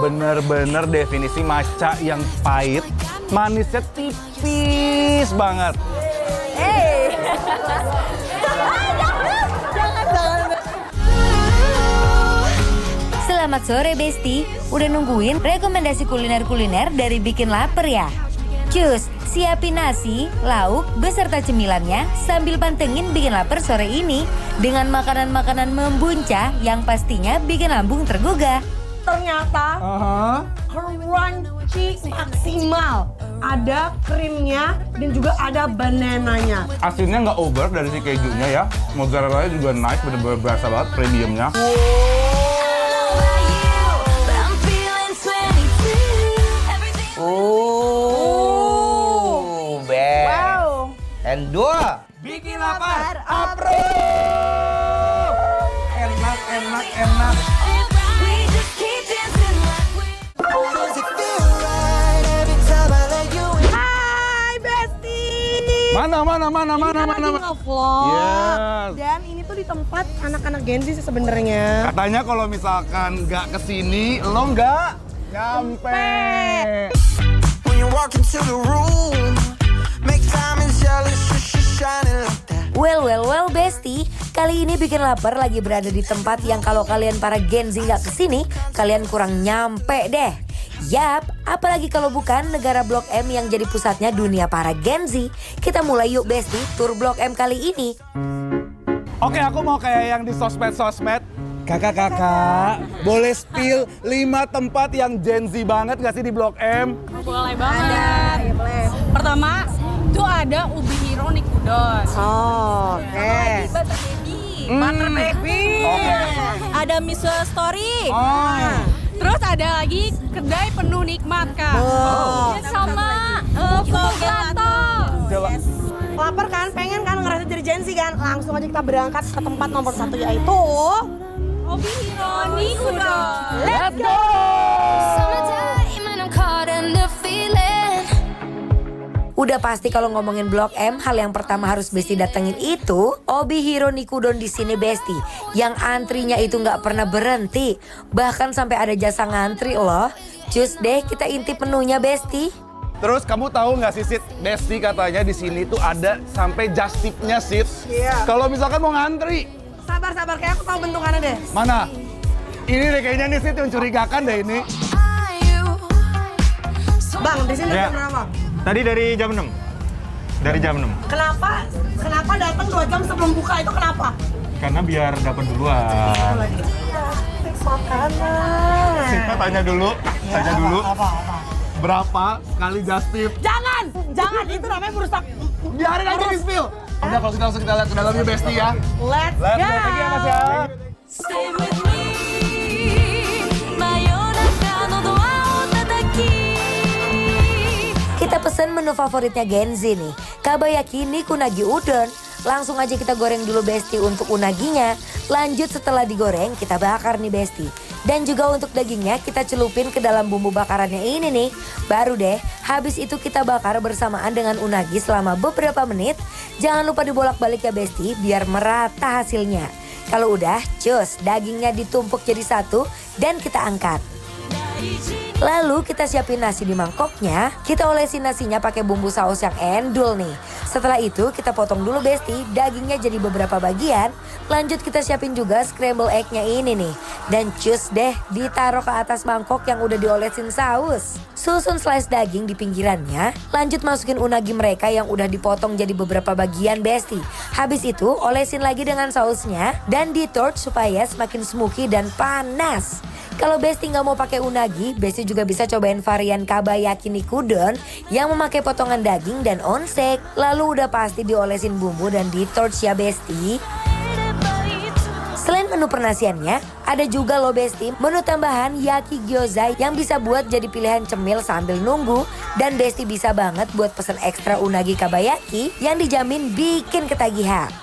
bener-bener definisi matcha yang pahit, manisnya tipis banget. Selamat sore Besti, udah nungguin rekomendasi kuliner-kuliner dari Bikin Lapar ya? Cus, siapin nasi, lauk, beserta cemilannya sambil pantengin Bikin Lapar sore ini dengan makanan-makanan membuncah yang pastinya bikin lambung tergugah. Ternyata crunchy maksimal. Ada krimnya dan juga ada banananya. Asinnya nggak over dari si kejunya ya, mozzarella juga nice, bener-bener berasa banget premiumnya. Endul. Bikin Lapar, approve! Enak, enak, enak. Hai Besti. Mana? Lagi nge-vlog. Yes. Dan ini tuh di tempat anak-anak Gen Z sih sebenarnya. Katanya kalau misalkan nggak kesini, lo nggak nyampe. When you walk into the room, make diamonds jealous, you shining like that. Well Besti, kali ini Bikin Lapar lagi berada di tempat yang kalau kalian para Gen Z nggak kesini, kalian kurang nyampe deh. Yap, apalagi kalau bukan negara Blok M yang jadi pusatnya dunia para Gen Z. Kita mulai yuk Besti, tur Blok M kali ini. Oke, aku mau kayak yang di sosmed. Kakak, boleh spill 5 tempat yang Gen Z banget gak sih di Blok M? Boleh banget. Pertama, tuh ada Ubi Hiro Nikudon. Oh, oke. Butter Baby. Butter Baby. Oke. Ada Miso Story. Oh. Terus ada lagi kedai penuh nikmat, Kak. Oh. Sama Fogato. Coba. Lapar kan? Pengen kan ngerasain jadi Gen Z kan? Langsung aja kita berangkat ke tempat nomor 1 yaitu Ubi Hiro Nikudon. Let's go! Udah pasti kalau ngomongin Blok M, hal yang pertama harus Besti datengin itu Obi Hiro Nikudon di sini Besti. Yang antrinya itu nggak pernah berhenti, bahkan sampai ada jasa ngantri loh. Cus deh, kita intip menunya Besti. Terus kamu tahu nggak sih Sid, Besti katanya di sini tuh ada sampai just tip-nya Sid. Iya. Kalau misalkan mau ngantri. Sabar, kayak aku tahu bentukannya deh. Mana? Ini deh kayaknya nih Sid yang curigakan deh ini. Bang, di sini Ya. jam berapa? Tadi dari jam 6. Dari jam 6. Kenapa datang 2 jam sebelum buka itu kenapa? Karena biar dapat duluan. Makanan. Kita tanya dulu. Apa? Berapa sekali just tip? Jangan, itu namanya merusak. Biarin aja di spill. Udah kalau kita langsung kita lihat ke dalamnya Besti ya. Let's go. Thank you ya Mas ya. Stay with me. Mayonaka no doa o tataki. Kita pesen menu favoritnya Gen Z nih, Kabayaki Nikunagi Udon. Langsung aja kita goreng dulu Besti untuk unaginya. Lanjut setelah digoreng kita bakar nih Besti. Dan juga untuk dagingnya kita celupin ke dalam bumbu bakarannya ini nih. Baru deh, habis itu kita bakar bersamaan dengan unagi selama beberapa menit. Jangan lupa dibolak-balik ya Besti biar merata hasilnya. Kalau udah, cus, dagingnya ditumpuk jadi satu dan kita angkat. Lalu kita siapin nasi di mangkoknya. Kita olesin nasinya pakai bumbu saus yang endul nih. Setelah itu kita potong dulu Besti dagingnya jadi beberapa bagian. Lanjut kita siapin juga scramble egg-nya ini nih. Dan cus deh ditaruh ke atas mangkok yang udah diolesin saus. Susun slice daging di pinggirannya. Lanjut masukin unagi mereka yang udah dipotong jadi beberapa bagian Besti. Habis itu olesin lagi dengan sausnya dan di torch supaya semakin smoky dan panas. Kalau Besti nggak mau pakai unagi, Besti juga bisa cobain varian Kabayaki Nikudon yang memakai potongan daging dan onsek. Lalu udah pasti diolesin bumbu dan di torch ya Besti. Selain menu penasiannya, ada juga loh Besti menu tambahan Yaki Gyoza yang bisa buat jadi pilihan cemil sambil nunggu. Dan Besti bisa banget buat pesen ekstra unagi Kabayaki yang dijamin bikin ketagihan.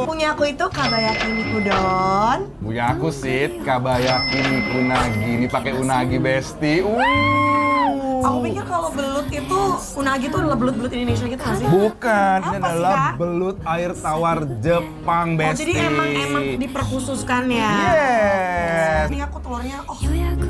Punya aku itu Kabayaki Nikudon. Punya aku Sid, Kabayaki Nikunagi. Ini pakai unagi Besti. Aku pikir kalau belut itu, unagi itu adalah belut-belut Indonesia gitu nggak sih? Bukan, ini Apa sih, adalah Kak? belut air tawar Jepang, Oh, Besti. jadi emang diperkhususkan ya? Yes. Ini aku telurnya,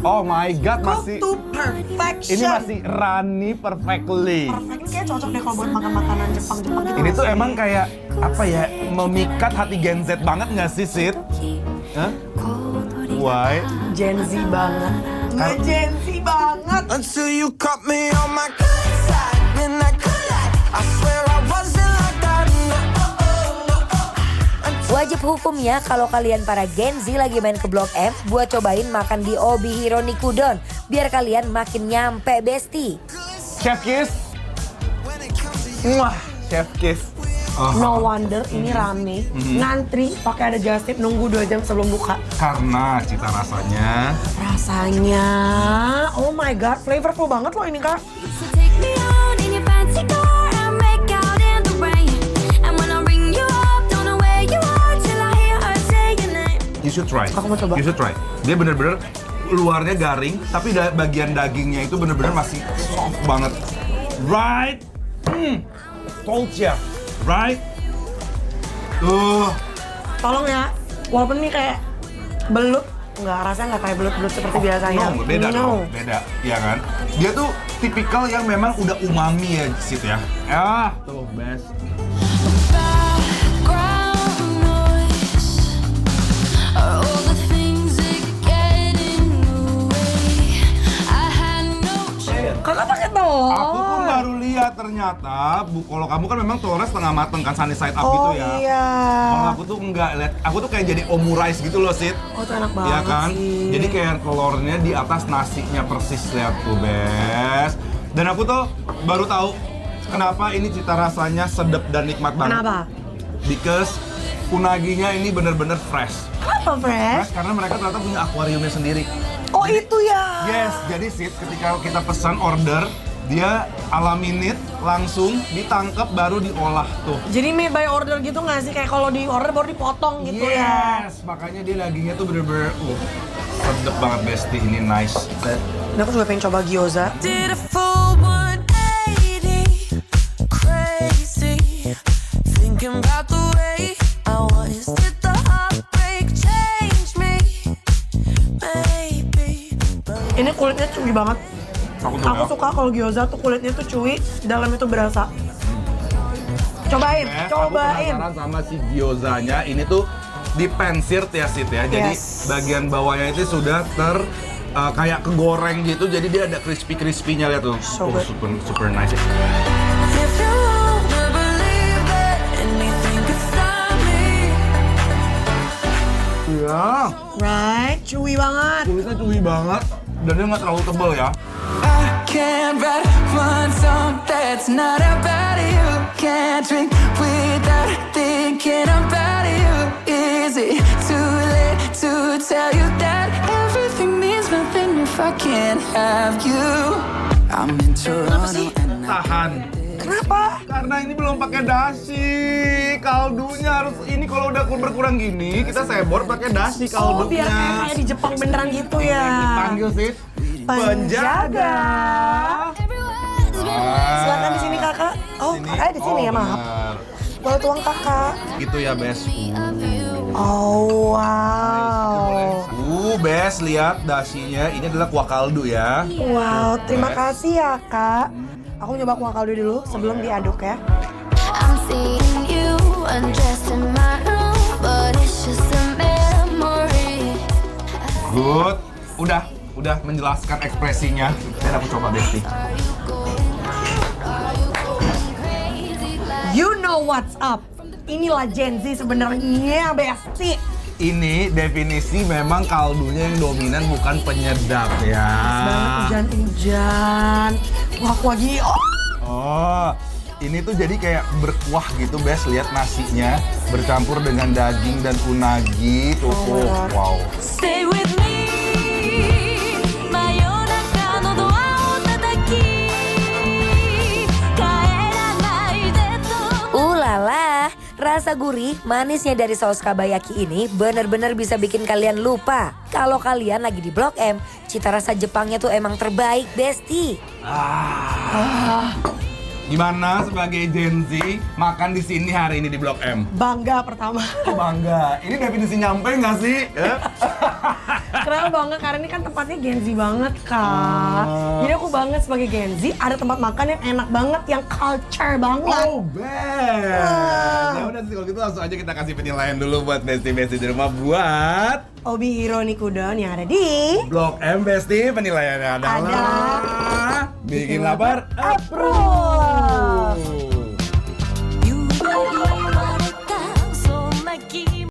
Oh my god, cook masih to perfection. ini masih runny perfectly. Perfect, ini kayak cocok deh kalau buat makan makanan Jepang-Jepang gitu. Ini nggak tuh sih? emang kayak apa ya, memikat hati Gen Z banget nggak sih, Sid? Hah? Why? Gen Z banget. Gue Gen Z banget. Until you caught me on my good side, then I collide. I swear I wasn't like that. Wajib hukumnya kalau kalian para Gen Z lagi main ke Blok M buat cobain makan di Obihiro Nikudon biar kalian makin nyampe Besti. Chef Kiss. Wah, Chef Kiss. Oh, No wonder ini rame. Ngantri pakai ada just tip nunggu 2 jam sebelum buka. karena cita rasanya Rasanya, oh my god, flavorful banget loh ini Kak. So take me out in your fancy car and make out in the rain. And when I ring you up, don't know where you are till I hear her say your name. you should try. Aku mau coba. You should try. Dia bener-bener luarnya garing, tapi bagian dagingnya itu bener-bener masih soft banget. Right? Told ya. Right? Tolong ya, walaupun ini kayak belut, rasanya nggak kayak belut-belut seperti biasanya. No, beda No. dong, beda, ya kan? Dia tuh tipikal yang memang udah umami ya, Sid ya. Ya, tuh best. Background noise are all the things that get in the way. I had no choice. Kakak pakai telur. Aku pun baru lihat ternyata, kalau kamu kan memang telurnya setengah mateng kan, sunny side up Oh gitu ya. iya. Kalau aku tuh enggak, lihat, aku tuh kayak jadi omurice gitu loh, Sid. Oh itu enak banget Iya kan? sih. Jadi kayak telurnya di atas nasinya persis, lihat tuh, best. Dan aku tuh baru tahu kenapa ini cita rasanya sedap dan nikmat banget. Kenapa? Because unaginya ini bener-bener fresh. Apa fresh? Fresh karena mereka ternyata punya akuariumnya sendiri. Oh itu ya. Yes, jadi Sid, ketika kita pesan order, dia ala minute langsung ditangkap baru diolah tuh. Jadi made by order gitu nggak sih? Kayak kalau di order baru dipotong gitu ya. Yes, makanya dia dagingnya tuh bener-bener sedap banget, Besti. Ini nice. Nah, aku juga pengen coba gyoza. Did a full 180, crazy, thinking about the way I was. Did the heartbreak change me? Maybe. Ini kulitnya chewy banget. Aku Aku suka kalau gyoza tuh kulitnya tuh chewy, dalam itu berasa. Cobain, Aku cobain. penasaran sama si gyozanya. Ini tuh dipensirt ya, Sid ya. Jadi Yes. bagian bawahnya itu sudah kayak kegoreng gitu. Jadi dia ada crispy-crispy-nya, lihat tuh. So good. Super nice. If you wanna believe that anything could stop me. Iya, Right, chewy banget. kulitnya chewy banget. Dan dia nggak terlalu tebal ya. I can't write one song that's not about you. Can't drink without thinking about you. Is it too late to tell you that everything means nothing if I can't have you? I'm in Toronto and Tahan. Kenapa? Karena ini belum pakai dashi. Kaldunya harus ini, kalau udah berkurang gini, kita sebor pakai dashi Oh, kaldunya. biar kayak di Jepang beneran gitu ya. Dipanggil sih penjaga. Silakan di sini kakak. Oh, Sini. kakak di sini ya, maaf. Benar. Boleh tuang kakak. Gitu ya, Bes. Oh, wow. Bes, lihat dashinya. Ini adalah kuah kaldu ya. Wow, terima kasih ya kak. Aku nyoba kuah kaldu dulu sebelum diaduk ya. I'm seeing you undressed in my room, but it's just a memory. Good. Udah menjelaskan ekspresinya. Dan aku coba, Besti. You know what's up. Inilah Gen Z sebenarnya, Besti. Ini definisi memang kaldunya yang dominan, bukan penyedap ya. Banget hujan-hujan. Kuah-kuah gini. Oh, ini tuh jadi kayak berkuah gitu, Bes. Lihat nasinya bercampur dengan daging dan unagi. Tuh, Oh my God. wow. Stay with me. 真夜中のドアを叩き帰らないでと Ulala, rasa gurih, manisnya dari saus kabayaki ini bener-bener bisa bikin kalian lupa kalau kalian lagi di Blok M Cita rasa Jepangnya tuh emang terbaik, Besti. Gimana sebagai Gen Z makan di sini hari ini di Blok M? Bangga pertama. Oh, bangga. Ini definisi nyampe nggak sih? Kenapa bangga? Karena ini kan tempatnya Gen Z banget, Kak. Jadi aku bangga sebagai Gen Z, ada tempat makan yang enak banget, yang culture banget. Oh, best. Ya udah sih kalau gitu langsung aja kita kasih penilaian dulu buat Besti-Besti di rumah buat Obi Ironic Udon yang ada di Blok M. Besti penilaiannya adalah bikin lapar approve.